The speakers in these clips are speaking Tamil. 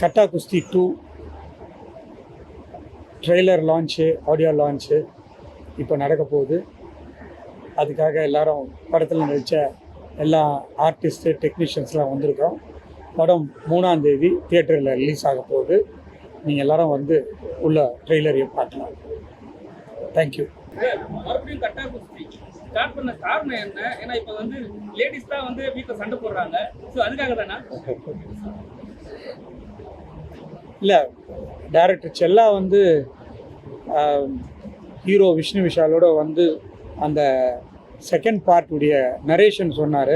கட்டா குஸ்தி 2 ட்ரெய்லர் லான்ச்சு, ஆடியோ லான்ச்சு இப்போ நடக்க போகுது. அதுக்காக எல்லாரும் படத்தில் நடித்த எல்லா ஆர்டிஸ்ட்டு டெக்னீஷியன்ஸ்லாம் வந்திருக்கோம். படம் 3ஆம் தேதி தியேட்டரில் ரிலீஸ் ஆக போகுது. நீங்கள் எல்லாரும் வந்து உள்ள ட்ரெய்லரையும் பார்க்கலாம். தேங்க்யூ. மறுபடியும் கட்டா குஸ்தி ஸ்டார்ட் பண்ண காரணம் என்ன? ஏன்னா இப்போ வந்து லேடிஸ் தான் வந்து வீட்டில் சண்டை போடுறாங்க. ஸோ அதுக்காக தானே? இல்லை, டைரக்டர் செல்லா வந்து ஹீரோ விஷ்ணு விஷாலோட வந்து அந்த செகண்ட் பார்ட்டுடைய நரேஷன் சொன்னார்.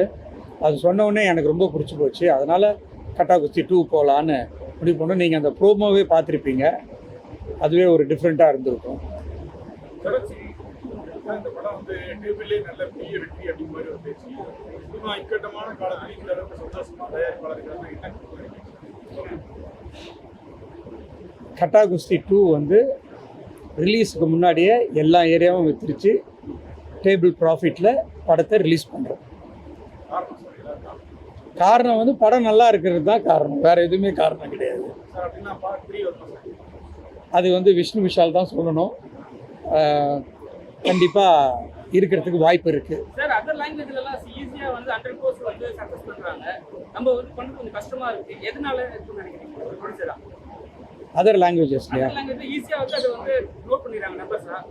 அது சொன்னோடனே எனக்கு ரொம்ப பிடிச்சி போச்சு. அதனால் கட்டா குஸ்தி 2 போகலான்னு முடிவு பண்ணோம். நீங்கள் அந்த ப்ரோமோவே பார்த்துருப்பீங்க. அதுவே ஒரு டிஃப்ரெண்ட்டாக இருந்திருக்கும். இந்த படம் வந்து டேபிளே நல்ல பெரிய வெற்றி அப்படி மாதிரி ஒரு பேச்சு. இன்னும் இக்கட்டமான காலத்தில் இந்த அளவுக்கு சந்தோஷமா தயாரிப்பாளர்கள் என்ன கட்டா குஸ்தி 2 வந்து ரிலீஸுக்கு முன்னாடியே எல்லா ஏரியாவும் வித்துருச்சு. டேபிள் ப்ராஃபிட்டில் படத்தை ரிலீஸ் பண்ணுறோம். காரணம் வந்து படம் நல்லா இருக்கிறது தான் காரணம், வேறு எதுவுமே காரணம் கிடையாது. அது வந்து விஷ்ணு விஷால் தான் சொல்லணும். கண்டிப்பாக இருக்கிறதுக்கு வாய்ப்பு இருக்குது. சார், அதர் லாங்குவேஜ்லலாம் ஈஸியாக வந்து 100% வந்து சக்ஸஸ் பண்ணுறாங்க. நம்ம வந்து பண்ணுறது கொஞ்சம் கஷ்டமாக இருக்குது. எதனால இருக்குன்னு நினைக்கிறீங்க? அதர் லாங்குவேஜஸ்லையா? அதர் லாங்குவேஜ் ஈஸியாக வந்து அதை வந்து நோட் பண்ணிடுறாங்க நம்பர்ஸாக.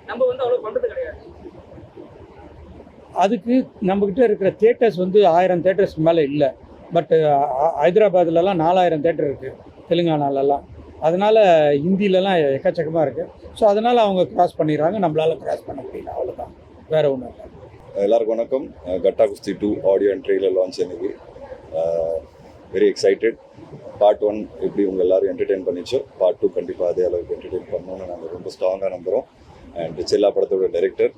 நம்ம வந்து அவ்வளோ பண்ணுறது கிடையாது. அதுக்கு நம்மக்கிட்ட இருக்கிற தியேட்டர்ஸ் வந்து 1000 தியேட்டர்ஸ்க்கு மேலே இல்லை. பட் ஹைதராபாத்லலாம் 4000 தியேட்டர் இருக்குது, தெலுங்கானாலலாம். அதனால் ஹிந்திலலாம் எக்கச்சக்கமாக இருக்குது. ஸோ அதனால் அவங்க கிராஸ் பண்ணிடுறாங்க, நம்மளால் கிராஸ் பண்ண முடியல, அவ்வளோதான், வேறு ஒன்றும் இல்லை. எல்லாருக்கும் வணக்கம். கட்டா குஸ்தி 2 ஆடியோ அண்ட் ட்ரெய்லர் லான்ச் இன்னைக்கு. Very excited. பார்ட் 1 எப்படி உங்கள் எல்லோரும் என்டர்டெயின் பண்ணிச்சோ, பார்ட் 2 கண்டிப்பாக அதே அளவுக்கு என்டர்டெயின் பண்ணணும்னு நாங்கள் ரொம்ப ஸ்ட்ராங்காக நம்புகிறோம். அண்ட் செல்லா படத்தோட டைரக்டர்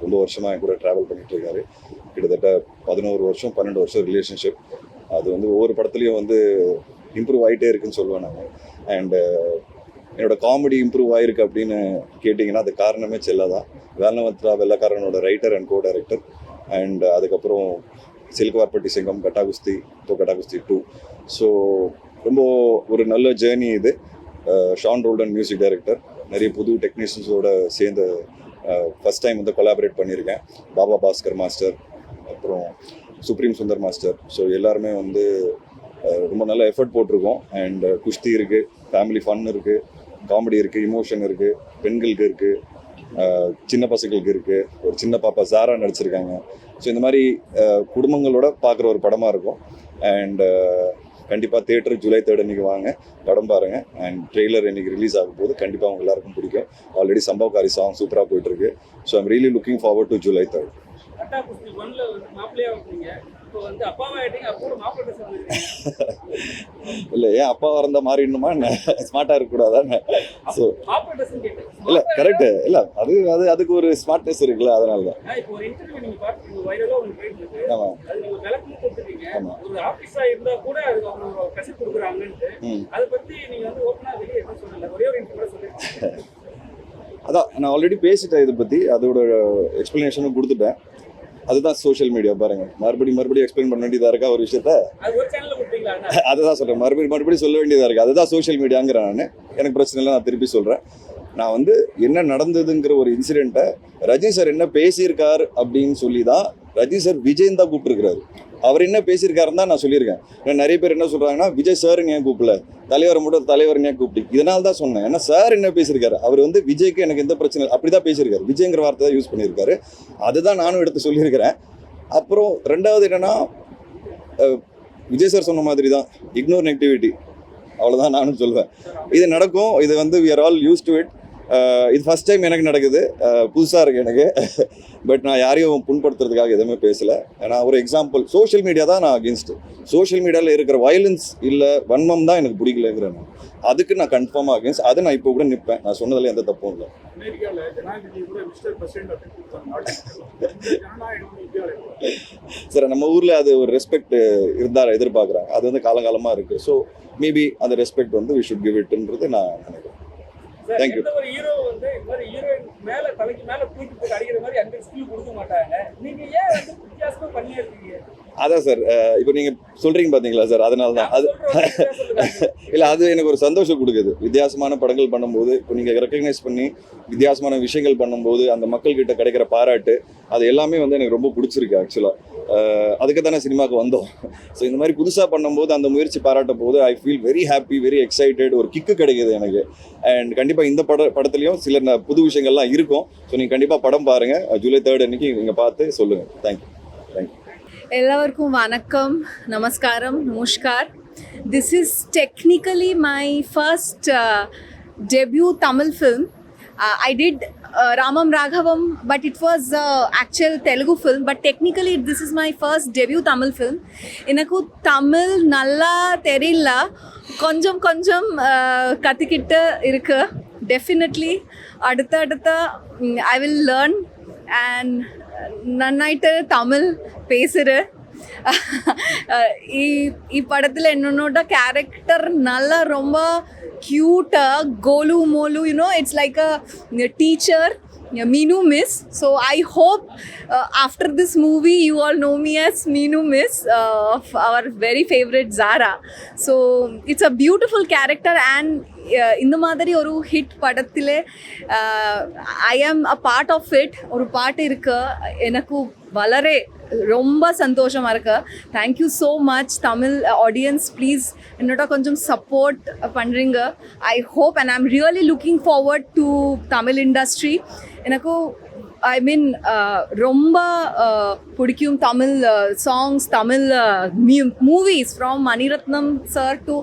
ரொம்ப வருஷமாக என் கூட ட்ராவல் பண்ணிகிட்ருக்காரு. கிட்டத்தட்ட 11 வருஷம் 12 வருஷம் ரிலேஷன்ஷிப். அது வந்து ஒவ்வொரு படத்துலையும் வந்து இம்ப்ரூவ் ஆகிட்டே இருக்குன்னு சொல்லுவேன் நான். அண்டு என்னோடய காமெடி இம்ப்ரூவ் ஆகிருக்கு அப்படின்னு கேட்டிங்கன்னா அது காரணமே செல்லா தான். வேலனவத்ரா வெள்ளக்காரனோட ரைட்டர் அண்ட் கோ டைரக்டர். அண்ட் அதுக்கப்புறம் சில்க்வார்பட்டி சிங்கம், கட்டா குஸ்தி, இப்போ கட்டா குஸ்தி 2. ஸோ ரொம்ப ஒரு நல்ல ஜேர்னி இது. Sean Roldan music director. நிறைய புது டெக்னீஷியன்ஸோடு சேர்ந்து ஃபஸ்ட் டைம் வந்து கொலாபரேட் பண்ணியிருக்கேன். பாபா பாஸ்கர் மாஸ்டர், அப்புறம் சுப்ரீம் சுந்தர் மாஸ்டர். ஸோ எல்லாருமே வந்து ரொம்ப நல்ல எஃபர்ட் போட்டிருக்கோம். அண்ட் குஸ்தி இருக்குது, ஃபேமிலி ஃபன் இருக்குது, காமெடி இருக்குது, இமோஷன் இருக்குது, பெண்களுக்கு இருக்குது, சின்ன பசங்களுக்கு இருக்குது. ஒரு சின்ன பாப்பா ஜாரா நடிச்சிருக்காங்க. ஸோ இந்த மாதிரி குடும்பங்களோட பார்க்குற ஒரு படமாக இருக்கும். அண்ட் கண்டிப்பாக தியேட்டர் ஜூலை 3 அன்றைக்கி வாங்க, படம் பாருங்கள். அண்ட் ட்ரெய்லர் இன்றைக்கி ரிலீஸ் ஆகும் போது கண்டிப்பாக அவங்க எல்லாருக்கும் பிடிக்கும். ஆல்ரெடி சம்பவக்காரி சாங் சூப்பராக போயிட்டுருக்கு. So I'm really looking forward to July 3. கட்டா குஸ்தி 1ல வந்து மாப்பிள்ளையா வந்தீங்க, இப்போ வந்து அப்பாவா ஆயிட்டீங்க, அப்போ மாப்பிள்ளை சொல்லுங்க. இல்லை, ஏன் அப்பாவாக இருந்தால் மாறிடணுமா என்ன? ஸ்மார்ட்டாக இருக்கக்கூடாதானே? ஸோ இல்லை, கரெக்டு. இல்லை, அதுக்கு ஒரு ஸ்மார்ட்னஸ் இருக்குல்ல, அதனால தான். இப்போ ஒரு இன்டர்வியூ நீங்கள் பார்த்து வைரலாக ஒன்று போயிட்டு இருக்கு. ஆமாம், அது நீங்கள் விளக்கமும் கொடுத்துருக்கீங்க. ஆமாம், ஒரு ஆஃபீஸாக இருந்தால் கூட அதுக்கு அவங்க ப்ரெஷர் கொடுக்குறாங்கன்ட்டு. அதை பற்றி நீங்கள் வந்து ஓப்பனாக வெளியே எதுவும் சொல்லலை, ஒரே ஒரு இன்டர்வியூ சொல்லியிருக்கீங்க. அதான் நான் ஆல்ரெடி பேசிட்டேன் இதை பற்றி, அதோட எக்ஸ்ப்ளனேஷனும் கொடுத்துட்டேன். அதுதான் சோஷியல் மீடியா. பாருங்க, மறுபடியும் எக்ஸ்பிளைன் பண்ண வேண்டியதாக இருக்கா ஒரு விஷயத்த? அதுதான் சொல்கிறேன், மறுபடியும் சொல்ல வேண்டியதாக இருக்குது. அதுதான் சோஷியல் மீடியாங்கிற நான். எனக்கு பிரச்சனை இல்லை, நான் திருப்பி சொல்கிறேன். நான் வந்து என்ன நடந்ததுங்கிற ஒரு இன்சிடெண்ட்டை ரஜினி சார் என்ன பேசியிருக்கார் அப்படின்னு சொல்லி தான் ரஜினி சார் விஜயன் தான் கூப்பிட்டுருக்கிறாரு. அவர் என்ன பேசியிருக்காருன்னு தான் நான் சொல்லியிருக்கேன். நிறைய பேர் என்ன சொல்கிறாங்கன்னா, விஜய் சாருன்னு ஏன் கூப்பிடல, தலைவர் மட்டும் தலைவர்னு ஏன் கூப்பிட்டு, இதனால தான் சொன்னேன். ஏன்னா சார் என்ன பேசியிருக்காரு, அவர் வந்து விஜய்க்கு எனக்கு எந்த பிரச்சனை இல்லை அப்படி தான் பேசியிருக்காரு. விஜய்ங்கிற வார்த்தை தான் யூஸ் பண்ணியிருக்காரு. அதுதான் நானும் எடுத்து சொல்லியிருக்கிறேன். அப்புறம் ரெண்டாவது என்னென்னா, விஜய் சார் சொன்ன மாதிரி தான் இக்னோர் நெகட்டிவிட்டி, அவ்வளோதான் நானும் சொல்லுவேன். இது நடக்கும், இது வந்து we are all used to it. இது ஃபஸ்ட் டைம் எனக்கு நடக்குது, புதுசாக இருக்குது எனக்கு. பட் நான் யாரையும் புண்படுத்துறதுக்காக எதுவுமே பேசலை. ஏன்னா ஒரு எக்ஸாம்பிள், சோஷியல் மீடியா தான் நான் அகேன்ஸ்ட்டு. சோஷியல் மீடியாவில் இருக்கிற வயலன்ஸ் இல்லை வன்மம் தான் எனக்கு பிடிக்கலங்கிறேன். அதுக்கு நான் கன்ஃபார்மாக அகேன்ஸ்ட். அதை நான் இப்போ கூட நிற்பேன். நான் சொன்னதில் எந்த தப்பும் இல்லை. சார், நம்ம ஊரில் அது ஒரு ரெஸ்பெக்ட் இருந்தால் எதிர்பார்க்குறாங்க. அது வந்து காலங்காலமாக இருக்குது. ஸோ மேபி அந்த ரெஸ்பெக்ட் வந்து வி ஷுட் கிவ் இட்ன்றது நான் நினைக்கிறேன். Sir Thank you. எந்த ஒரு ஹீரோ வந்து இந்த மாதிரி ஹீரோயின் மேல தலைக்கு மேல தூக்கி போட்டு அடிக்கிற மாதிரி அந்த ஸ்கில் கொடுக்க மாட்டாங்க. நீங்க ஏன் வந்து வித்தியாசமா பண்ணியே இருக்கீங்க? அதான் சார், இப்போ நீங்கள் சொல்கிறீங்க பார்த்தீங்களா சார், அதனால தான் அது இல்லை, அது எனக்கு ஒரு சந்தோஷம் கொடுக்குது. வித்தியாசமான படங்கள் பண்ணும்போது இப்போ நீங்கள் ரெக்கக்னைஸ் பண்ணி வித்தியாசமான விஷயங்கள் பண்ணும்போது அந்த மக்கள்கிட்ட கிடைக்கிற பாராட்டு அது எல்லாமே வந்து எனக்கு ரொம்ப பிடிச்சிருக்கு ஆக்சுவலாக. அதுக்கு தானே சினிமாவுக்கு வந்தோம். ஸோ இந்த மாதிரி புதுசாக பண்ணும்போது அந்த முயற்சி பாராட்ட போது ஐ feel very happy, very excited, ஒரு கிக்கு கிடைக்குது எனக்கு. அண்ட் கண்டிப்பாக இந்த படத்துலையும் சில புது விஷயங்கள்லாம் இருக்கும். ஸோ நீங்கள் கண்டிப்பாக படம் பாருங்கள், ஜூலை 3 அன்னைக்கு நீங்கள் பார்த்து சொல்லுங்கள். தேங்க்யூ. எல்லாருக்கும் வணக்கம், நமஸ்காரம், நமஸ்கார். This is technically my first debut Tamil film. I did Ramam Raghavam, but it was actual Telugu film. But technically, this is my first debut Tamil film. Inaku Tamil nalla therilla, konjam kathikitta irukku. Definitely, adutha I will learn and நன்னாயிட்டு Tamil பேசுகிறேன். ಈ படத்தில் என்னோட கேரக்டர் நல்லா ரொம்ப க்யூட்டாக கோலு mole, it's like a teacher, Meenu Miss. So I hope after this movie you all know me as Meenu Miss of our very favorite Zara. So it's a beautiful character and இந்த மாதிரி ஒரு ஹிட் படத்தில் ஐ ஆம் அ பார்ட் ஆஃப் இட். ஒரு பாட்டு இருக்கு, எனக்கு வளரே ரொம்ப சந்தோஷமாக இருக்கு. Thank you so much Tamil audience, please என்னோட கொஞ்சம் சப்போர்ட் பண்ணுறீங்க. I hope and I am really looking forward to Tamil industry. எனக்கு ஐ மீன் ரொம்ப பிடிக்கும் Tamil songs, Tamil movies from Maniratnam sir to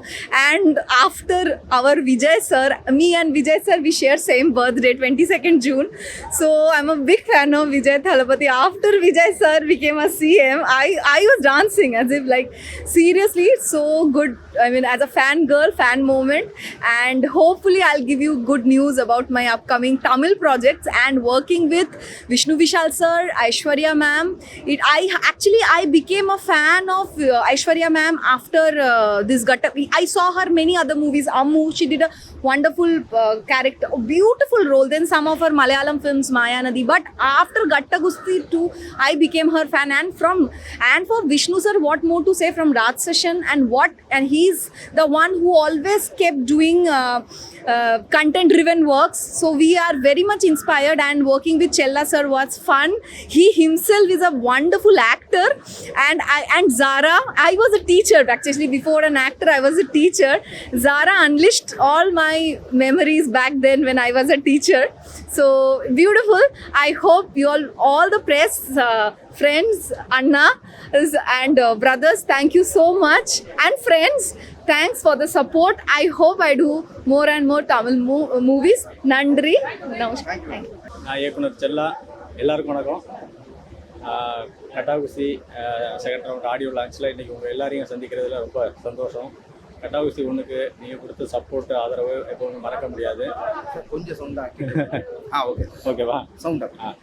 and after அவர் Vijay sir, me and Vijay sir, we share same birthday, 22nd June. So I'm a big fan of Vijay Thalapathy. After Vijay sir became a CM, I was dancing as if like seriously so good. I mean, as a fan girl, fan moment, and hopefully I'll give you good news about my upcoming Tamil projects and working with Vishnu Vishal sir, Aishwarya ma'am. I became a fan of Aishwarya ma'am after this Gatta. I saw her many other movies. Ammu, she did a wonderful character, a beautiful role. Then some of her Malayalam films, Maya Nadi. But after Gatta Gusti 2, I became her fan. And for Vishnu sir, what more to say from Raj Session and he's the one who always kept doing content driven works. So we are very much inspired, and working with Chella sir was fun. He himself is a wonderful actor. And Zara, I was a teacher actually. Before an actor, I was a teacher. Zara unleashed all my memories back then when I was a teacher. So beautiful. I hope you all the press, friends, Anna and brothers, thank you so much. And friends, thanks for the support. I hope I do more and more Tamil movies. Nandri. Namaskar. Thank you. நான் இயக்குனர் செல்லா. எல்லாருக்கும் வணக்கம். கட்டாகுஸ்தி செகண்ட் ரவுண்ட் ஆடியோ லான்ச்சில் இன்றைக்கி உங்கள் எல்லாரையும் சந்திக்கிறதுல ரொம்ப சந்தோஷம். கட்டாகுஸ்தி ஒன்றுக்கு நீங்கள் கொடுத்த சப்போர்ட், ஆதரவு எப்போவுமே மறக்க முடியாது. கொஞ்சம் சவுண்டாக ஓகேவா? சவுண்டாக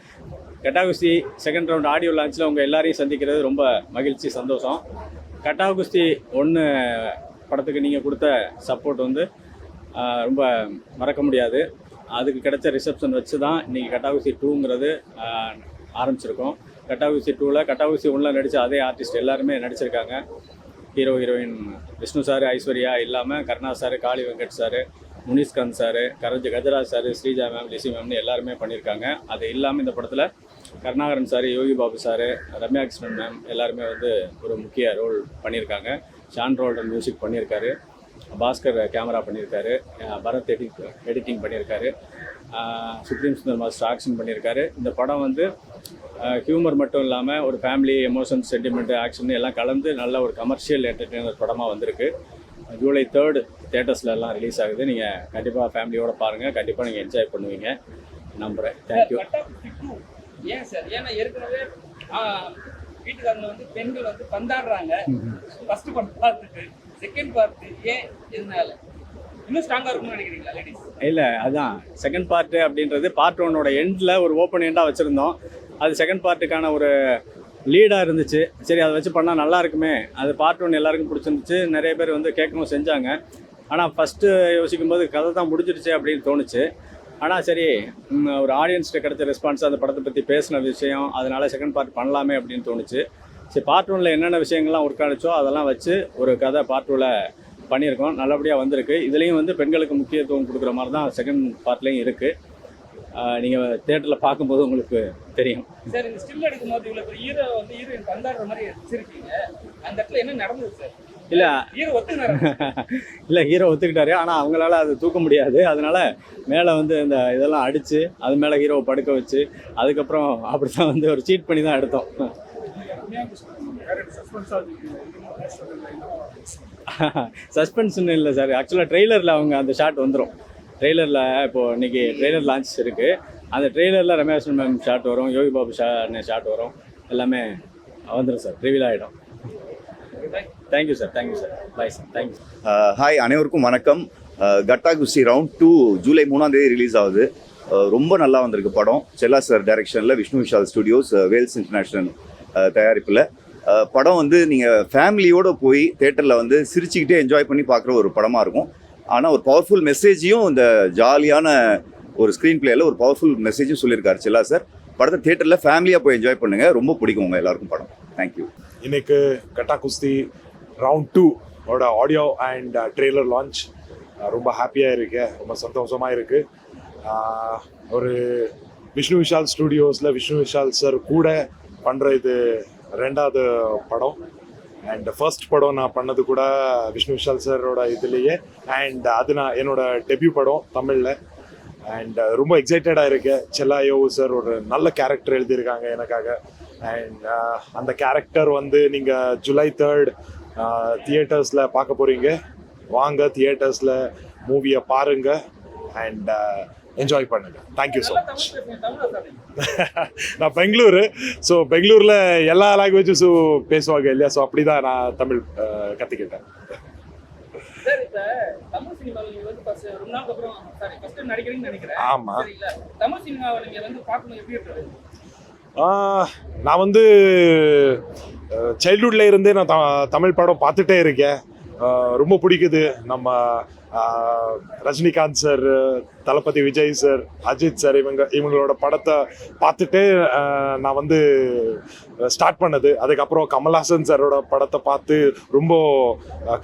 கட்டாகுஸ்தி செகண்ட் ரவுண்ட் ஆடியோ லான்ச்சில் உங்கள் எல்லாரையும் சந்திக்கிறது ரொம்ப மகிழ்ச்சி, சந்தோஷம். கட்டாகுஸ்தி 1 படத்துக்கு நீங்கள் கொடுத்த சப்போர்ட் வந்து ரொம்ப மறக்க முடியாது. அதுக்கு கிடைச்ச ரிசப்ஷன் வச்சு தான் இன்றைக்கி கட்டாகுஸ்தி 2ங்கிறது ஆரம்பிச்சிருக்கோம். கட்டாகுஸ்தி 2ல் கட்டாகுஸ்தி 1ல் நடித்த அதே ஆர்டிஸ்ட் எல்லாருமே நடிச்சிருக்காங்க. Hero heroine Vishnu sir, Aishwarya இல்லாமல் Karuna sir, Kaali Venkat sir, Munishkanth sir, Gajaraj sir, Sreeja ma'am, Lissy மேம்னு எல்லாருமே பண்ணியிருக்காங்க. அது இல்லாமல் இந்த படத்தில் Karunakaran sir, Yogi Babu sir, Ramya Krishnan ma'am எல்லாருமே வந்து ஒரு முக்கிய ரோல் பண்ணியிருக்காங்க. ஷான் ரோல்டன் மியூசிக் பண்ணியிருக்காரு, பாஸ்கர் கேமரா பண்ணியிருக்காரு, பரத் எடிட்டிங் பண்ணியிருக்காரு, சுப்ரீம் சுந்தர் மாஸ்டர் ஆக்ஷன் பண்ணியிருக்காரு. இந்த படம் வந்து ஹியூமர் மட்டும் இல்லாமல் ஒரு ஃபேமிலி, எமோஷன்ஸ், சென்டிமெண்ட், ஆக்ஷன் எல்லாம் கலந்து நல்ல ஒரு கமர்ஷியல் என்டர்டெய்னர் படமாக வந்திருக்கு. ஜூலை 3 தேட்டர்ஸில் எல்லாம் ரிலீஸ் ஆகுது. நீங்கள் கண்டிப்பாக ஃபேமிலியோடு பாருங்கள், கண்டிப்பாக நீங்கள் என்ஜாய் பண்ணுவீங்க நம்புகிறேன். தேங்க்யூ. ஏன் சார்? ஏன்னா ஏற்கனவே வீட்டுக்காரங்க வந்து பெண்கள் வந்து பந்தாடுறாங்க. ஃபர்ஸ்ட் பார்ட் பார்த்துட்டு செகண்ட் பார்ட் ஏன் இதனால இன்னும் ஸ்ட்ராங்காக இருக்கும்னு நினைக்கிறீங்களா லேடிஸ்? இல்லை, அதுதான் செகண்ட் பார்ட்டு அப்படின்றது பார்ட் 1ஓட எண்டில் ஒரு ஓப்பன் எண்டாக வச்சுருந்தோம். அது செகண்ட் பார்ட்டுக்கான ஒரு லீடாக இருந்துச்சு. சரி, அதை வச்சு பண்ணால் நல்லா இருக்குமே. அது பார்ட் 1 எல்லாருக்கும் பிடிச்சிருந்துச்சு. நிறைய பேர் வந்து கேட்கவும் செஞ்சாங்க. ஆனால் ஃபஸ்ட்டு யோசிக்கும்போது கதை தான் முடிஞ்சிடுச்சு அப்படின்னு தோணுச்சு. ஆனால் சரி, ஒரு ஆடியன்ஸ்கிட்ட கிடைச்ச ரெஸ்பான்ஸ், அந்த படத்தை பற்றி பேசின விஷயம், அதனால் செகண்ட் பார்ட் பண்ணலாமே அப்படின்னு தோணுச்சு. சரி, பார்ட் 1ல் என்னென்ன விஷயங்கள்லாம் ஒர்க் ஆனிச்சோ அதெல்லாம் வச்சு ஒரு கதை பார்ட் 2ல் பண்ணியிருக்கோம். நல்லபடியாக வந்திருக்கு. இதுலேயும் வந்து பெண்களுக்கு முக்கியத்துவம் கொடுக்குற மாதிரி தான் செகண்ட் பார்ட்லேயும் இருக்குது. நீங்கள் தேட்டரில் பார்க்கும்போது உங்களுக்கு தெரியும். சார், இந்த ஸ்டில் எடுக்கும்போது இவ்வளோ ஹீரோ வந்து ஹீரோயின் பந்தாடுற மாதிரி வச்சிருக்கீங்க. அந்த இடத்துல என்ன நடந்தது சார்? இல்லை ஹீரோ ஒத்துக்கினாரு. இல்லை, ஹீரோ ஒத்துக்கிட்டாரு. ஆனால் அவங்களால அது தூக்க முடியாது. அதனால மேலே வந்து இந்த இதெல்லாம் அடித்து அது மேலே ஹீரோவை படுக்க வச்சு அதுக்கப்புறம் அப்படி தான் வந்து ஒரு சீட் பண்ணி தான் எடுத்தோம். சஸ்பென்ஸ்னு இல்லை சார், ஆக்சுவலாக ட்ரெய்லரில் அவங்க அந்த ஷாட் வந்துடும். ட்ரெய்லரில் இப்போது இன்றைக்கி ட்ரெய்லர் லான்ச் இருக்குது. அந்த ட்ரெய்லரில் ரமேஷ் மேம் ஷாட் வரும், யோகி பாபு ஷாட் வரும், எல்லாமே வந்துடும் சார், ரிவீல் ஆகிடும். Thank you sir, thank you sir, bye sir, thank you. Hi, அனைவருக்கும் வணக்கம். கட்டா குஸ்தி ரவுண்ட் 2 ஜூலை 3ஆம் தேதி ரிலீஸ் ஆகுது. ரொம்ப நல்லா வந்திருக்கு படம். செல்லா சார் டைரக்ஷனில், விஷ்ணு விஷால் ஸ்டுடியோஸ், வேல்ஸ் இன்டர்நேஷ்னல் தயாரிப்பில். படம் வந்து நீங்கள் ஃபேமிலியோடு போய் தேட்டரில் வந்து சிரிச்சுக்கிட்டே என்ஜாய் பண்ணி பார்க்குற ஒரு படமாக இருக்கும். ஆனால் ஒரு பவர்ஃபுல் மெசேஜையும், இந்த ஜாலியான ஒரு ஸ்க்ரீன் பிளேயில் ஒரு பவர்ஃபுல் மெசேஜும் சொல்லியிருக்காரு செல்லா சார். படத்தை தேட்டரில் ஃபேமிலியாக போய் என்ஜாய் பண்ணுங்கள், ரொம்ப பிடிக்கும் உங்கள் எல்லாருக்கும் படம். தேங்க்யூ. இன்னைக்கு கட்டா குஸ்தி ரவுண்ட் 2 ஓட ஆடியோ அண்ட் ட்ரெய்லர் லான்ச். ரொம்ப ஹாப்பியாக இருக்கு, ரொம்ப சந்தோஷமாக இருக்குது. ஒரு விஷ்ணு விஷால் ஸ்டுடியோஸில் விஷ்ணு விஷால் சார் கூட பண்ணுற இது 2வது படம். அண்ட் ஃபர்ஸ்ட் படம் நான் பண்ணது கூட விஷ்ணு விஷால் சாரோட இதுலேயே. அண்ட் அது நான் என்னோட டெபியூ படம் தமிழில். அண்ட் ரொம்ப எக்ஸைட்டடாக இருக்கேன். செல்லாயோ சார் ஒரு நல்ல கேரக்டர் எழுதியிருக்காங்க எனக்காக. அண்ட் அந்த கேரக்டர் வந்து நீங்கள் ஜூலை 3 தியேட்டர்ஸில் பார்க்க போகிறீங்க. வாங்க, தியேட்டர்ஸில் மூவியை பாருங்கள் அண்ட் என்ஜாய் பண்ணுங்கள். Thank you so much. நான் பெங்களூரு. ஸோ பெங்களூரில் எல்லா லாங்குவேஜஸும் பேசுவாங்க இல்லையா? ஸோ அப்படி தான் நான் தமிழ் கற்றுக்கிட்டேன். சார், இப்ப தமிழ் சினிமாவில் நீங்க வந்து ரொம்ப நாளுக்கு அப்புறம் ஃபர்ஸ்ட் நடிக்கிறீங்கன்னு நினைக்கிறேன். ஆமா. தமிழ் சினிமாவை நீங்க வந்து பார்க்கணும் எப்படி இருக்குது? நான் வந்து சைல்ட்ஹுட்ல இருந்தே நான் தமிழ் படம் பார்த்துட்டே இருக்கேன். ரொம்ப பிடிக்குது. நம்ம ரஜினிகாந்த் சார், தளபதி விஜய் சார், அஜித் சார், இவங்களோட படத்தை பார்த்துட்டு நான் வந்து ஸ்டார்ட் பண்ணது. அதுக்கப்புறம் கமல்ஹாசன் சாரோட படத்தை பார்த்து ரொம்ப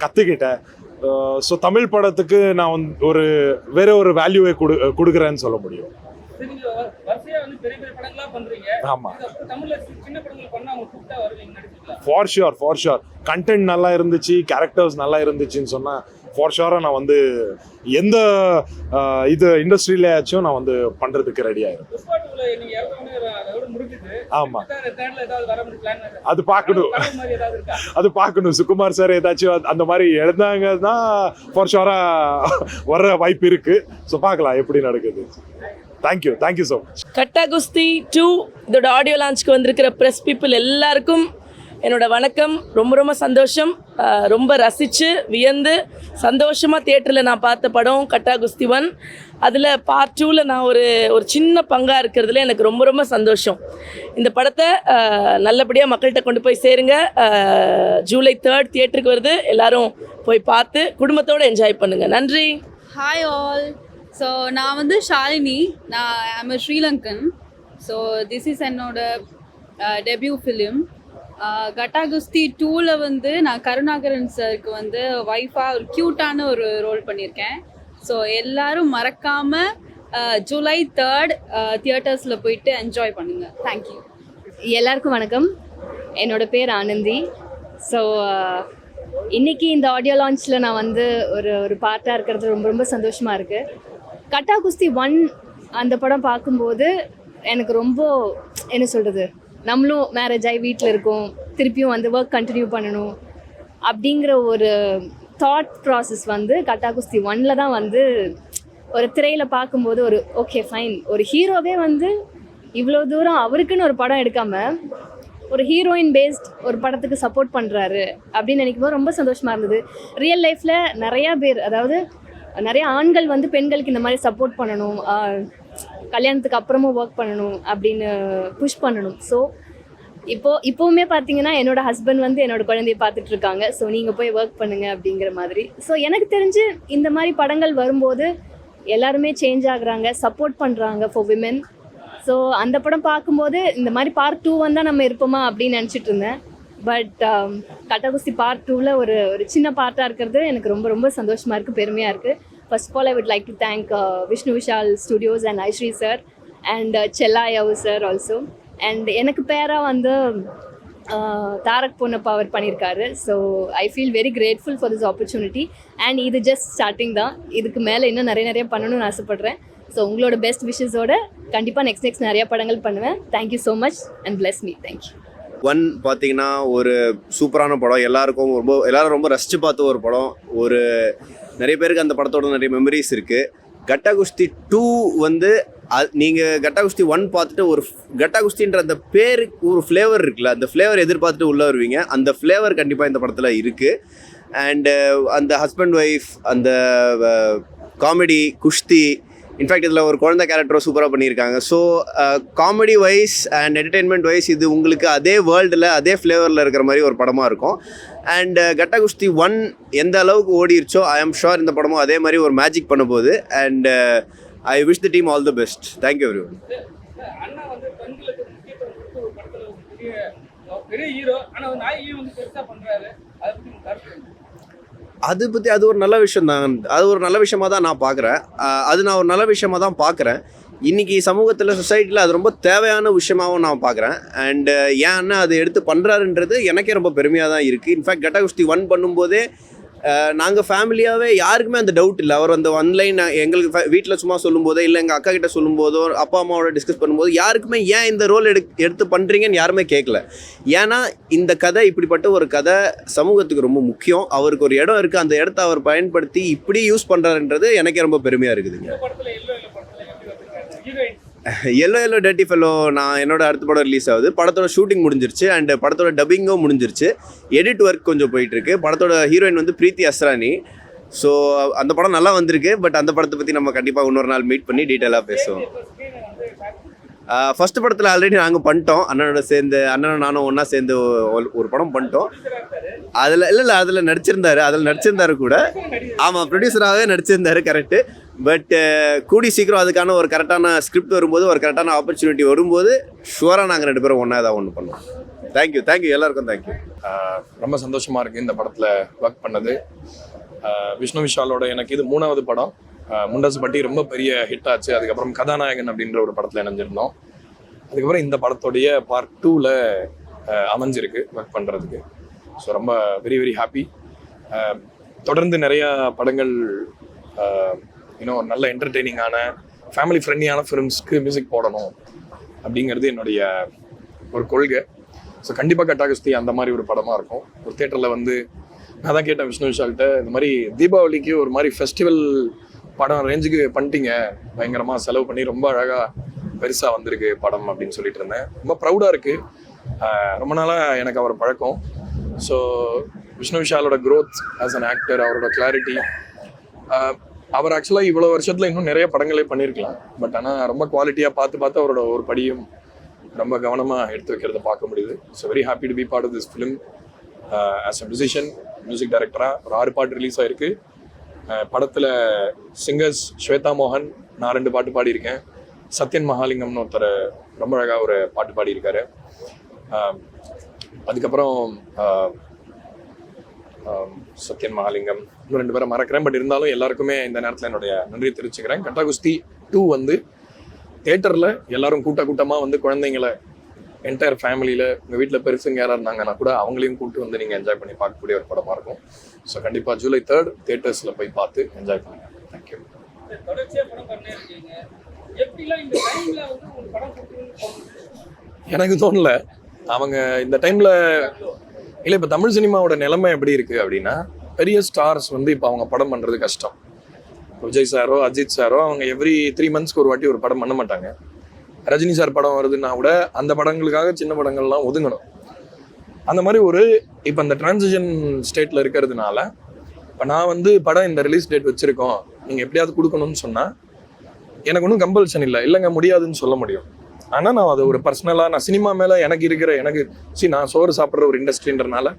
கற்றுக்கிட்டேன். ஸோ தமிழ் படத்துக்கு நான் வந்து வேற ஒரு வேல்யூவை கொடுக்குறேன்னு சொல்ல முடியும். ஃபார் ஷுர் கண்டென்ட் நல்லா இருந்துச்சு, கேரக்டர்ஸ் நல்லா இருந்துச்சுன்னு சொன்னா ஃபார் ஷுவராக நான் வந்து எந்த இது இண்டஸ்ட்ரியிலேயாச்சும் நான் வந்து பண்றதுக்கு ரெடி ஆயிரும். ஆமா, அது பார்க்கணும். சுகுமார் சார் ஏதாச்சும் அந்த மாதிரி எழுந்தாங்கன்னா ஃபார் ஷுவரா வர வாய்ப்பு இருக்கு. ஸோ பார்க்கலாம் எப்படி நடக்குது. Thank you so much. கட்டா குஸ்தி 2 இதோட ஆடியோ லான்ச்சுக்கு வந்திருக்கிற ப்ரெஸ் பீப்புள் எல்லாருக்கும் என்னோட வணக்கம். ரொம்ப ரொம்ப சந்தோஷம். ரொம்ப ரசித்து வியந்து சந்தோஷமாக தியேட்டரில் நான் பார்த்த படம் கட்டா குஸ்தி 1. அதில் பார்ட் 2ல் நான் ஒரு சின்ன பங்காக இருக்கிறதுல எனக்கு ரொம்ப ரொம்ப சந்தோஷம். இந்த படத்தை நல்லபடியாக மக்கள்கிட்ட கொண்டு போய் சேருங்க. ஜூலை 3 தியேட்டருக்கு வருது. எல்லாரும் போய் பார்த்து குடும்பத்தோடு என்ஜாய் பண்ணுங்கள். நன்றி. Hi all. So நான் வந்து Shalini. I'm a Sri Lankan. So this is என்னோட டெபியூ ஃபிலிம். கட்டா குஸ்தி 2ல் வந்து நான் கருணாகரன் சாருக்கு வந்து ஒய்ஃபாக ஒரு க்யூட்டான ஒரு ரோல் பண்ணியிருக்கேன். ஸோ எல்லாரும் மறக்காமல் ஜூலை 3 தியேட்டர்ஸில் போயிட்டு என்ஜாய் பண்ணுங்கள். தேங்க்யூ. எல்லாருக்கும் வணக்கம். என்னோட பேர் ஆனந்தி. ஸோ இன்றைக்கி இந்த ஆடியோ லான்ச்சில் நான் வந்து ஒரு பார்ட்டாக இருக்கிறது ரொம்ப ரொம்ப சந்தோஷமாக இருக்குது. கட்டா குஸ்தி 1 அந்த படம் பார்க்கும்போது எனக்கு ரொம்ப என்ன சொல்கிறது, நம்மளும் மேரேஜ் ஆகி வீட்டில் இருக்கோம், திருப்பியும் வந்து ஒர்க் கண்டினியூ பண்ணணும் அப்படிங்கிற ஒரு தாட் ப்ராசஸ் வந்து கட்டா குஸ்தி 1ல் தான் வந்து ஒரு திரையில் பார்க்கும்போது ஓகே ஃபைன், ஒரு ஹீரோவே வந்து இவ்வளோ தூரம் அவருக்குன்னு ஒரு படம் எடுக்காமல் ஒரு ஹீரோயின் பேஸ்ட் ஒரு படத்துக்கு சப்போர்ட் பண்ணுறாரு அப்படின்னு நினைக்கும்போது ரொம்ப சந்தோஷமாக இருந்தது. ரியல் லைஃப்பில் நிறையா பேர், அதாவது நிறைய ஆண்கள் வந்து பெண்களுக்கு இந்த மாதிரி சப்போர்ட் பண்ணணும், கல்யாணத்துக்கு அப்புறமும் ஒர்க் பண்ணணும் அப்படின்னு புஷ் பண்ணணும். ஸோ இப்போவுமே பார்த்தீங்கன்னா என்னோட ஹஸ்பண்ட் வந்து என்னோட குழந்தைய பார்த்துட்டு இருக்காங்க. ஸோ நீங்கள் போய் ஒர்க் பண்ணுங்க அப்படிங்கிற மாதிரி. ஸோ எனக்கு தெரிஞ்சு இந்த மாதிரி படங்கள் வரும்போது எல்லாருமே சேஞ்ச் ஆகுறாங்க, சப்போர்ட் பண்ணுறாங்க ஃபார் விமென். ஸோ அந்த படம் பார்க்கும்போது இந்த மாதிரி பார்ட் 2 வந்தால் நம்ம இருப்போமா அப்படின்னு நினச்சிட்டு இருந்தேன். பட் கட்டாகுஸ்தி பார்ட் 2ல் ஒரு சின்ன பார்ட்டாக இருக்கிறது எனக்கு ரொம்ப ரொம்ப சந்தோஷமாக இருக்குது, பெருமையாக இருக்குது. First of all I would like to thank Vishnu Vishal studios and Aishree sir and Chella Ayyavu sir also. And எனக்கு பேராக வந்து தாரக் பொன்னப்பா அவர் பண்ணியிருக்காரு. So I feel very grateful for this opportunity. And இது ஜஸ்ட் ஸ்டார்டிங் தான், இதுக்கு மேலே இன்னும் நிறைய பண்ணணும்னு ஆசைப்பட்றேன். ஸோ உங்களோட பெஸ்ட் விஷஸோட கண்டிப்பாக நெக்ஸ்ட் நிறைய படங்கள் பண்ணுவேன். Thank you so much and plus me. Thank you. 1 பார்த்தீங்கன்னா ஒரு சூப்பரான படம், எல்லாரும் ரொம்ப ரசித்து பார்த்த ஒரு படம். நிறைய பேருக்கு அந்த படத்தோட நிறைய மெமரிஸ் இருக்குது. கட்டாகுஸ்தி 2 வந்து நீங்கள் கட்டாகுஸ்தி 1 பார்த்துட்டு கட்டாகுஸ்தின்ற அந்த பேருக்கு ஒரு ஃப்ளேவர் இருக்குல்ல, அந்த ஃப்ளேவர் எதிர்பார்த்துட்டு உள்ளே வருவீங்க. அந்த ஃப்ளேவர் கண்டிப்பாக இந்த படத்தில் இருக்குது. அண்டு அந்த ஹஸ்பண்ட் ஒய்ஃப், அந்த காமெடி, குஷ்தி, இன்ஃபேக்ட் இதில் ஒரு குழந்தை கேரக்டரும் சூப்பராக பண்ணியிருக்காங்க. So comedy wise and entertainment wise இது உங்களுக்கு அதே வேர்ல்டில் அதே ஃப்ளேவரில் இருக்கிற மாதிரி ஒரு படமாக இருக்கும். அண்ட் கட்டாகுஸ்தி 1 எந்த அளவுக்கு ஓடிருச்சோ ஐ ஆம் ஷுர் இந்த படமும் அதே மாதிரி ஒரு மேஜிக் பண்ண போகுது. And I wish the team all the best. Thank you everyone. அண்ணா வந்து பெண்களுக்கு முக்கியத்துவம் கொடுத்து ஒரு படத்தில் ஒரு பெரிய ஹீரோ, ஆனால் நாயகியும் வந்து பெருசாக பண்ணுறாரு. அதை பற்றி கருத்து அது ஒரு நல்ல விஷயம் தான். அது ஒரு நல்ல விஷயமாக தான் நான் பார்க்குறேன். நான் ஒரு நல்ல விஷயமாக தான் பார்க்குறேன். இன்றைக்கி சமூகத்தில், சொசைட்டியில் அது ரொம்ப தேவையான விஷயமாகவும் நான் பார்க்குறேன். அண்டு ஏன்னா அது எடுத்து பண்ணுறாருன்றது எனக்கே ரொம்ப பெருமையாக தான் இருக்குது. இன்ஃபேக்ட் கட்டாகுஸ்தி 1 பண்ணும்போதே நாங்கள் ஃபேமிலியாகவே யாருக்குமே அந்த டவுட் இல்லை. அவர் அந்த ஆன்லைன் எங்களுக்கு வீட்டில் சும்மா சொல்லும்போதோ இல்லை எங்கள் அக்கா கிட்ட சொல்லும்போதோ அப்பா அம்மாவோட டிஸ்கஸ் பண்ணும்போது யாருக்குமே ஏன் இந்த ரோல் எடுத்து பண்ணுறீங்கன்னு யாருமே கேட்கல. ஏன்னா இந்த கதை, இப்படிப்பட்ட ஒரு கதை சமூகத்துக்கு ரொம்ப முக்கியம். அவருக்கு ஒரு இடம் இருக்குது, அந்த இடத்த அவர் பயன்படுத்தி இப்படி யூஸ் பண்ணுறாருன்றது எனக்கே ரொம்ப பெருமையாக இருக்குதுங்க. எல்லோ டர்ட்டி ஃபெல்லோ என்னோட அடுத்த படம் ரிலீஸ் ஆகுது. படத்தோட ஷூட்டிங் முடிஞ்சிருச்சு அண்ட் படத்தோட டப்பிங்கும் முடிஞ்சிருச்சு. எடிட் ஒர்க் கொஞ்சம் போயிட்டுருக்கு. படத்தோட ஹீரோயின் வந்து பிரீத்தி அஸ்ரானி. ஸோ அந்த படம் நல்லா வந்திருக்கு. பட் அந்த படத்தை பற்றி நம்ம கண்டிப்பாக இன்னொரு நாள் மீட் பண்ணி டீட்டெயிலாக பேசுவோம். ஃபர்ஸ்ட் படத்தில் ஆல்ரெடி நாங்கள் பண்ணிட்டோம். அண்ணனும் நானும் ஒன்றா சேர்ந்து ஒரு படம் பண்ணிட்டோம். அதில் நடிச்சிருந்தாரு கூட. ஆமாம், ப்ரொடியூசராகவே நடிச்சிருந்தாரு, கரெக்டு. பட் கூடி சீக்கிரம் அதுக்கான ஒரு கரெக்டான ஸ்கிரிப்ட் வரும்போது, ஒரு கரெக்டான ஆப்பர்ச்சுனிட்டி வரும்போது ஷுவராக நாங்கள் 2 பேரும் ஒன்றா ஏதாவது ஒன்று பண்ணுவோம். தேங்க்யூ எல்லாருக்கும் தேங்க்யூ. ரொம்ப சந்தோஷமாக இருக்குது இந்த படத்தில் ஒர்க் பண்ணது. விஷ்ணு விஷாலோட எனக்கு இது 3வது படம். முண்டஸ் பட்டி ரொம்ப பெரிய ஹிட் ஆச்சு. அதுக்கப்புறம் கதாநாயகன் அப்படின்ற ஒரு படத்தில் இணைஞ்சிருந்தோம். அதுக்கப்புறம் இந்த படத்தோடைய பார்ட் 2ல் அமைஞ்சிருக்கு ஒர்க் பண்ணுறதுக்கு. ஸோ ரொம்ப வெரி ஹாப்பி. தொடர்ந்து நிறையா படங்கள் இன்னும் நல்ல என்டர்டெய்னிங்கான ஃபேமிலி ஃப்ரெண்ட்லியான ஃபிலிம்ஸ்க்கு மியூசிக் போடணும் அப்படிங்கிறது என்னுடைய ஒரு கொள்கை. ஸோ கண்டிப்பாக கட்டாகுஸ்தி அந்த மாதிரி ஒரு படமாக இருக்கும். ஒரு தேட்டரில் வந்து நான் தான் கேட்டேன் விஷ்ணு விஷால்கிட்ட, இந்த மாதிரி தீபாவளிக்கு ஒரு மாதிரி ஃபெஸ்டிவல் படம் ரேஞ்சுக்கு பண்ணிட்டீங்க, பயங்கரமாக செலவு பண்ணி ரொம்ப அழகாக பெருசாக வந்திருக்கு படம் அப்படின்னு சொல்லிட்டு இருந்தேன். ரொம்ப ப்ரௌடாக இருக்குது. ரொம்ப நாளாக எனக்கு அவர் பழக்கம். ஸோ விஷ்ணு விஷாலோட க்ரோத் ஆஸ் அன் ஆக்டர், அவரோட கிளாரிட்டி, அவர் ஆக்சுவலாக இவ்வளோ வருஷத்தில் இன்னும் நிறைய படங்களே பண்ணியிருக்கலாம். பட் ஆனால் ரொம்ப குவாலிட்டியாக பார்த்து அவரோட ஒரு படியும் ரொம்ப கவனமாக எடுத்து வைக்கிறத பார்க்க முடியுது. So very happy to be part of this film as a musician, music டைரக்டராக. ஒரு 6 பாட்டு ரிலீஸ் ஆகிருக்கு. படத்தில் சிங்கர்ஸ் ஸ்வேதா மோகன், நான் 2 பாட்டு பாடியிருக்கேன். சத்யன் மகாலிங்கம்னு ஒருத்தர் ரொம்ப அழகாக ஒரு பாட்டு பாடியிருக்காரு. அதுக்கப்புறம் சத்யன் மகாலிங்கம், இன்னும் 2 பேரை மறக்கிறேன். பட் இருந்தாலும் எல்லாருக்குமே இந்த நேரத்தில் என்னுடைய நன்றியை தெரிவிச்சுக்கிறேன். கட்டாகுஸ்தி 2 வந்து தேட்டரில் எல்லாரும் கூட்டமாக வந்து குழந்தைங்களை, என்டையர் ஃபேமிலியில், உங்கள் வீட்டில் பெருசுங்க யாராக இருந்தாங்கன்னா கூட அவங்களையும் கூப்பிட்டு வந்து நீங்கள் என்ஜாய் பண்ணி பார்க்கக்கூடிய ஒரு படமாக இருக்கும். ஸோ கண்டிப்பாக ஜூலை 3 தேட்டர்ஸில் போய் பார்த்து என்ஜாய் பண்ணுங்கள். தேங்க்யூ. எனக்கு தோணல. அவங்க இந்த டைமில் இல்லை, இப்போ தமிழ் சினிமாவோட நிலைமை எப்படி இருக்குது அப்படின்னா, பெரிய ஸ்டார்ஸ் வந்து இப்போ அவங்க படம் பண்ணுறது கஷ்டம். விஜய் சாரோ அஜித் சாரோ அவங்க எவ்ரி 3 மந்த்ஸ்க்கு ஒரு வாட்டி ஒரு படம் பண்ண மாட்டாங்க. ரஜினி சார் படம் வருதுன்னா கூட அந்த படங்களுக்காக சின்ன படங்கள்லாம் ஒதுங்கணும். அந்த மாதிரி இப்போ இந்த டிரான்சிஷன் ஸ்டேட்டில் இருக்கிறதுனால, இப்போ நான் வந்து படம் இந்த ரிலீஸ் டேட் வச்சுருக்கோம், நீங்கள் எப்படியாவது கொடுக்கணும்னு சொன்னால் எனக்கு ஒன்றும் கம்பல்ஷன் இல்லைங்க முடியாதுன்னு சொல்ல முடியும். ஆனால் நான் அது ஒரு பர்சனலாக நான் சினிமா மேலே எனக்கு நான் சோறு சாப்பிட்ற ஒரு இண்டஸ்ட்ரின்றனால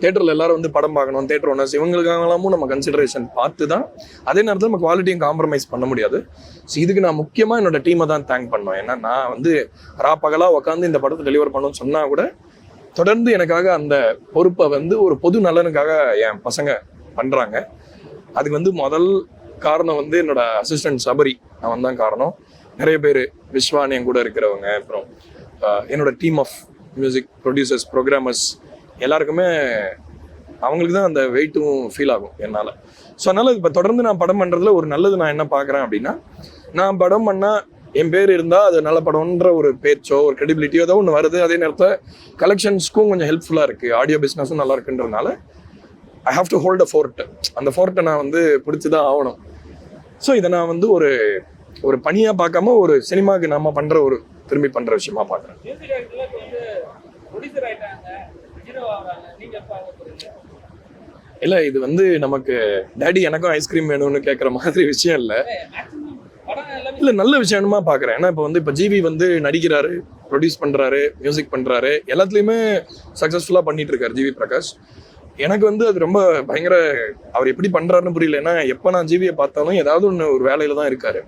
தேட்டரில் எல்லாரும் வந்து படம் பார்க்கணும், தேட்டர் ஓனர்ஸ் இவங்களுக்காகலாமும் நம்ம கன்சிடரேஷன் பார்த்து தான், அதே நேரத்தில் நம்ம குவாலிட்டியும் காம்ப்ரமைஸ் பண்ண முடியாது. ஸோ இதுக்கு நான் முக்கியமாக என்னோட டீமை தான் தேங்க் பண்ணோம். ஏன்னா நான் வந்து பகலாக உட்காந்து இந்த படத்தை டெலிவர் பண்ணணும்னு சொன்னால் கூட தொடர்ந்து எனக்காக அந்த பொறுப்பை வந்து ஒரு பொது நலனுக்காக என் பசங்க பண்ணுறாங்க. அதுக்கு வந்து முதல் காரணம் வந்து என்னோட அசிஸ்டன்ட் சபரி, அவன் தான் காரணம். நிறைய பேர் விஸ்வான் என் கூட இருக்கிறவங்க, அப்புறம் என்னோட team of music producers, programmers எல்லாருக்குமே அவங்களுக்கு தான் அந்த வெயிட்டும் ஃபீல் ஆகும் என்னால். ஸோ அதனால் இப்போ தொடர்ந்து நான் படம் பண்ணுறதுல ஒரு நல்லது நான் என்ன பார்க்குறேன் அப்படின்னா, நான் படம் பண்ணால் என் பேர் இருந்தால் அது நல்ல படம்ன்ற ஒரு பேச்சோ ஒரு கிரெடிபிலிட்டியோ ஏதோ ஒன்று வருது. அதே நேரத்தில் கலெக்ஷன்ஸ்க்கும் கொஞ்சம் ஹெல்ப்ஃபுல்லாக இருக்குது, ஆடியோ பிஸ்னஸும் நல்லா இருக்குன்றதுனால I have to hold a fort. அந்த ஃபோர்ட்டை நான் வந்து பிடிச்சி தான் ஆகணும். ஸோ இதை நான் வந்து ஒரு பணியாக பார்க்காம ஒரு சினிமாவுக்கு நம்ம பண்ணுற ஒரு திரும்பி பண்ணுற விஷயமா பார்க்குறேன். இல்லை, இது வந்து நமக்கு டேடி எனக்கும் ஐஸ்கிரீம் வேணும்னு கேட்குற மாதிரி விஷயம் இல்லை. இல்லை, நல்ல விஷயமா பார்க்குறேன். ஏன்னா இப்போ ஜிவி வந்து நடிக்கிறாரு, ப்ரொடியூஸ் பண்ணுறாரு, மியூசிக் பண்ணுறாரு, எல்லாத்துலேயுமே சக்ஸஸ்ஃபுல்லாக பண்ணிட்டு இருக்காரு ஜிவி பிரகாஷ். எனக்கு வந்து அது ரொம்ப பயங்கர, அவர் எப்படி பண்ணுறாருன்னு புரியல. ஏன்னா எப்போ நான் ஜிவியை பார்த்தாலும் ஏதாவது ஒரு வேலையில் தான் இருக்காரு.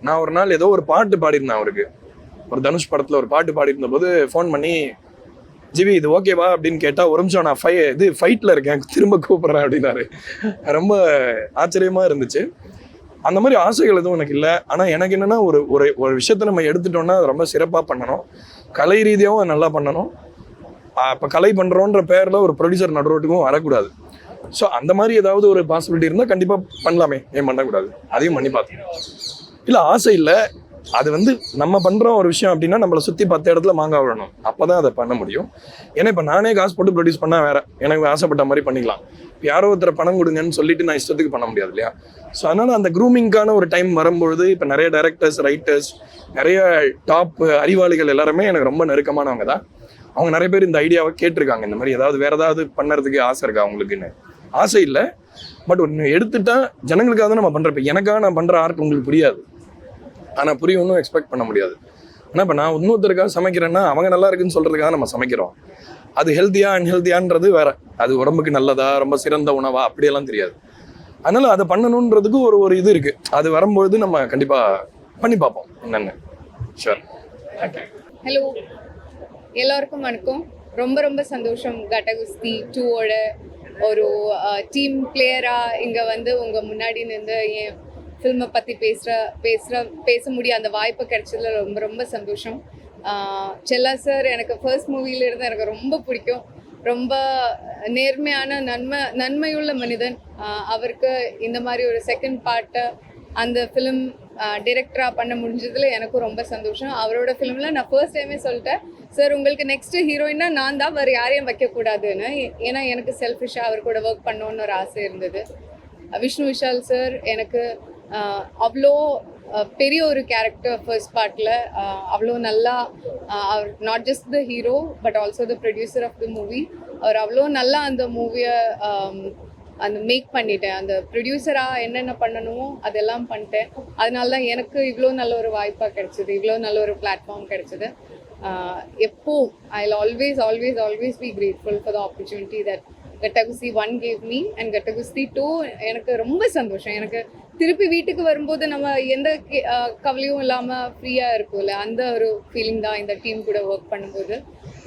நான் ஒரு நாள் ஏதோ ஒரு பாட்டு பாடியிருந்தேன் அவருக்கு, ஒரு தனுஷ் படத்தில் ஒரு பாட்டு பாடியிருந்த போது ஃபோன் பண்ணி, ஜிவி இது ஓகேவா அப்படின்னு கேட்டால், ஒரு நிமிஷம் நான் ஃபைட்டில் இருக்கேன், திரும்ப கூப்பிட்றேன் அப்படின்னாரு. ரொம்ப ஆச்சரியமாக இருந்துச்சு. அந்த மாதிரி ஆசைகள் எதுவும் எனக்கு இல்லை. ஆனால் எனக்கு என்னென்னா ஒரு விஷயத்தை நம்ம எடுத்துட்டோம்னா அது ரொம்ப சிறப்பாக பண்ணணும், கலை ரீதியாகவும் நல்லா பண்ணணும். இப்போ கலை பண்ணுறோன்ற பேரில் ஒரு ப்ரொடியூசர் நடுரோட்டுக்கும் வரக்கூடாது. ஸோ அந்த மாதிரி ஏதாவது ஒரு பாசிபிலிட்டி இருந்தால் கண்டிப்பாக பண்ணலாமே, ஏன் பண்ணக்கூடாது? அதையும் பண்ணி பார்த்தேன். இல்லை, ஆசை இல்லை. அது வந்து நம்ம பண்ணுறோம் ஒரு விஷயம் அப்படின்னா நம்மளை சுற்றி 10 இடத்துல மாங்காய் விழணும், அப்போ தான் அதை பண்ண முடியும். ஏன்னா இப்போ நானே காசு போட்டு ப்ரொடியூஸ் பண்ணால் வேற, எனக்கு ஆசைப்பட்ட மாதிரி பண்ணிக்கலாம். யாரோ ஒருத்தர் பணம் கொடுங்கன்னு சொல்லிட்டு நான் இஷ்டத்துக்கு பண்ண முடியாது இல்லையா? ஸோ அதனால் அந்த க்ரூமிங்கான ஒரு டைம் வரும்பொழுது இப்போ நிறைய டைரக்டர்ஸ், ரைட்டர்ஸ், நிறைய டாப் அறிவாளிகள் எல்லாருமே எனக்கு ரொம்ப நெருக்கமானவங்க தான். அவங்க நிறைய பேர் இந்த ஐடியாவை கேட்டிருக்காங்க, இந்த மாதிரி வேற ஏதாவது பண்ணுறதுக்கு ஆசை இருக்கா அவங்களுக்குன்னு. ஆசை இல்லை, பட் ஒன்று எடுத்துட்டா ஜனங்களுக்காக தான் நம்ம பண்ணுறோம். இப்போ எனக்காக நான் பண்ணுற ஆர்ட் உங்களுக்கு புரியாது, ஆனால் புரியணும்னு எக்ஸ்பெக்ட் பண்ண முடியாது. ஆனால் இப்போ நான் இன்னொருத்தருக்காக சமைக்கிறேன்னா அவங்க நல்லா இருக்குன்னு சொல்கிறதுக்காக நம்ம சமைக்கிறோம். அது ஹெல்த்தியா அன்ஹெல்த்தியான்றது வேற, அது உடம்புக்கு நல்லதா ரொம்ப சிறந்த உணவா அப்படியெல்லாம் தெரியாது. அதனால் அதை பண்ணணுன்றதுக்கு ஒரு இது இருக்குது. அது வரும்பொழுது நம்ம கண்டிப்பாக பண்ணி பார்ப்போம் என்னென்னு. ஷூர். ஹலோ, எல்லோருக்கும் வணக்கம். ரொம்ப ரொம்ப சந்தோஷம் கட்டகுஸ்தி 2ஓட ஒரு டீம் பிளேயராக இங்கே வந்து உங்கள் முன்னாடி நின்று என் ஃபில்மை பற்றி பேச முடிய அந்த வாய்ப்பு கிடைச்சதுல ரொம்ப ரொம்ப சந்தோஷம். செல்லா சார் எனக்கு ஃபர்ஸ்ட் மூவியிலிருந்து எனக்கு ரொம்ப பிடிக்கும். ரொம்ப நேர்மையான நன்மையுள்ள மனிதன். அவருக்கு இந்த மாதிரி ஒரு செகண்ட் பார்ட்டை அந்த ஃபிலிம் டிரெக்டராக பண்ண முடிஞ்சதில் எனக்கும் ரொம்ப சந்தோஷம். அவரோட ஃபிலிமில் நான் ஃபர்ஸ்ட் டைமே சொல்லிட்டேன், சார் உங்களுக்கு நெக்ஸ்ட்டு ஹீரோயினா நான் தான், வேறு யாரையும் வைக்கக்கூடாதுன்னு. ஏன்னா எனக்கு செல்ஃபிஷாக அவர் கூட ஒர்க் பண்ணோன்னு ஒரு ஆசை இருந்தது. விஷ்ணு விஷால் சார் எனக்கு அவ்வளோ பெரிய ஒரு கேரக்டர் ஃபர்ஸ்ட் பார்ட்டில், அவ்வளோ நல்லா அவர் not just the hero but also the producer of the movie. அவர் அவ்வளோ நல்லா அந்த மூவியை அந்த மேக் பண்ணிட்டேன். அந்த ப்ரொடியூசராக என்னென்ன பண்ணணுமோ அதெல்லாம் பண்ணிட்டேன். அதனால தான் எனக்கு இவ்வளோ நல்ல ஒரு வாய்ப்பாக கிடைச்சிது, இவ்வளோ நல்ல ஒரு பிளாட்ஃபார்ம் கிடைச்சிது. எப்போ ஐ always be grateful for the opportunity that Kattakusthi 1 gave me and Kattakusthi 2 எனக்கு ரொம்ப சந்தோஷம். எனக்கு திருப்பி வீட்டுக்கு வரும்போது நம்ம எந்த கவலையும் இல்லாமல் ஃப்ரீயாக இருக்கும்ல, அந்த ஒரு ஃபீலிங் தான் இந்த டீம் கூட ஒர்க் பண்ணும்போது.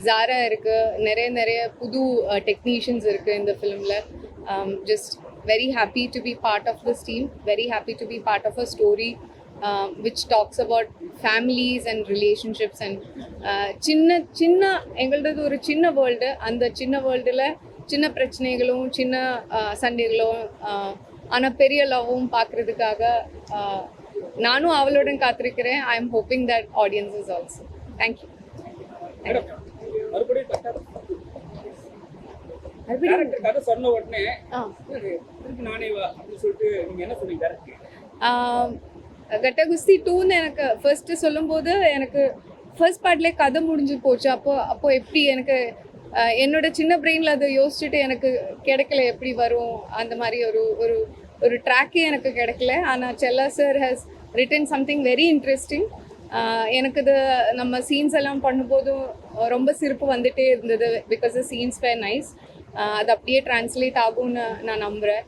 ஜாரா இருக்குது, நிறைய புது டெக்னீஷியன்ஸ் இருக்குது இந்த ஃபிலிமில். Just very happy to be part of this team, very happy to be part of a story which talks about families and relationships and சின்ன எங்களது ஒரு சின்ன வேர்ல்டு. அந்த சின்ன வேர்ல்டில் சின்ன பிரச்சனைகளும் சின்ன சண்டைகளும் ஆனால் பெரிய லவ்வும் பார்க்குறதுக்காக நானும் அவளுடன் காத்திருக்கிறேன். I am hoping that audience is also. Thank you. சொன்ன உடனே நானே அப்படின்னு சொல்லிட்டு நீங்க என்ன சொன்னீங்க? கட்டகுஸ்தி 2ன்னு எனக்கு ஃபர்ஸ்ட்டு சொல்லும்போது எனக்கு ஃபர்ஸ்ட் பார்ட்லேயே கதை முடிஞ்சு போச்சு. அப்போ எப்படி எனக்கு என்னோட சின்ன பிரெயினில் அதை யோசிச்சுட்டு எனக்கு கிடைக்கல, எப்படி வரும் அந்த மாதிரி ஒரு ட்ராக்கே எனக்கு கிடைக்கல. ஆனால் செல்லா sir has return something very interesting. எனக்கு இது நம்ம சீன்ஸ் எல்லாம் பண்ணும்போதும் ரொம்ப சிரிப்பு வந்துட்டே இருந்தது because the scenes were nice. அது அப்படியே டிரான்ஸ்லேட் ஆகும்னு நான் நம்புகிறேன்.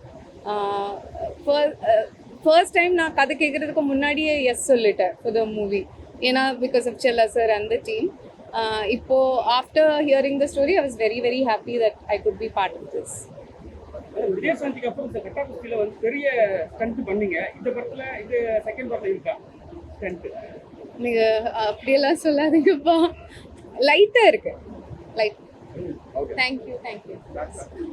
ஃபர்ஸ்ட் டைம் நான் கதை கேட்குறதுக்கு முன்னாடியே எஸ் சொல்லிட்டேன் ஃபார் த மூவி. ஏன்னா because of Chella sir and the team. இப்போது after hearing the story I was very very happy that I could be part of this. விஜயசாந்திக்கு அப்புறம் இந்த கட்டா குஸ்தியில் வந்து பெரிய ஸ்டண்ட் பண்ணீங்க. இந்த படத்தில் இது செகண்ட் பார்ட்டில் இருக்கா ஸ்டண்ட்? நீங்கள் அப்படியெல்லாம் சொல்லாதீங்கப்பா. லைட்டாக இருக்கு லைட். தேங்க்யூ.